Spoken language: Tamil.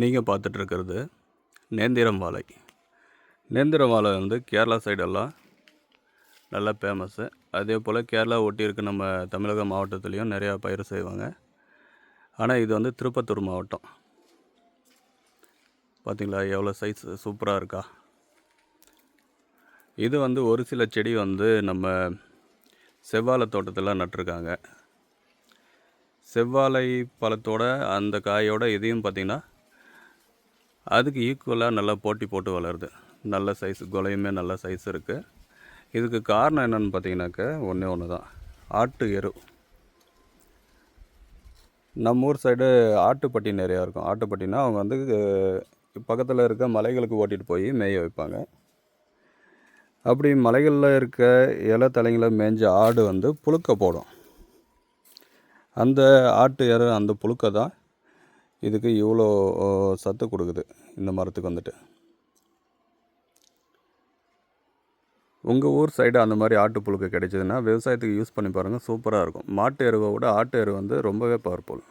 நீங்கள் பார்த்துட்ருக்கிறது நேந்திரம் வாழை. நேந்திரம் வாழை வந்து கேரளா சைடெல்லாம் நல்லா ஃபேமஸ்ஸு. அதே போல் கேரளா ஒட்டி இருக்க நம்ம தமிழக மாவட்டத்துலேயும் நிறையா பயிர் செய்வாங்க. ஆனால் இது வந்து திருப்பத்தூர் மாவட்டம். பார்த்திங்களா எவ்வளோ சைஸ் சூப்பராக இருக்கா. இது வந்து ஒரு சில செடி வந்து நம்ம செவ்வாழை தோட்டத்தில் நட்டிருக்காங்க. செவ்வாழை பழத்தோட அந்த காயோட இதையும் பார்த்திங்கன்னா அதுக்கு ஈக்குவலாக நல்லா போட்டி போட்டு வளருது. நல்ல சைஸ் கொலையுமே நல்ல சைஸ் இருக்குது. இதுக்கு காரணம் என்னென்னு பார்த்தீங்கன்னாக்க ஒன்று தான், ஆட்டு எரு. நம்ம ஊர் சைடு ஆட்டுப்பட்டி நிறையா இருக்கும். ஆட்டுப்பட்டினா அவங்க வந்து பக்கத்தில் இருக்க மலைகளுக்கு ஓட்டிகிட்டு போய் மேய வைப்பாங்க. அப்படி மலைகளில் இருக்க இலை தலைங்களை மேய்ஞ்ச ஆடு வந்து புழுக்க போடும். அந்த ஆட்டு எரு அந்த புழுக்க தான் இதுக்கு இவ்வளோ சத்து கொடுக்குது இந்த மரத்துக்கு வந்துட்டு. உங்கள் ஊர் சைடு அந்த மாதிரி ஆட்டு புழுக்க கிடைச்சதுன்னா விவசாயத்துக்கு யூஸ் பண்ணி பாருங்கள், சூப்பராக இருக்கும். மாட்டு எருவை விட ஆட்டு எரு வந்து ரொம்பவே பவர்ஃபுல்.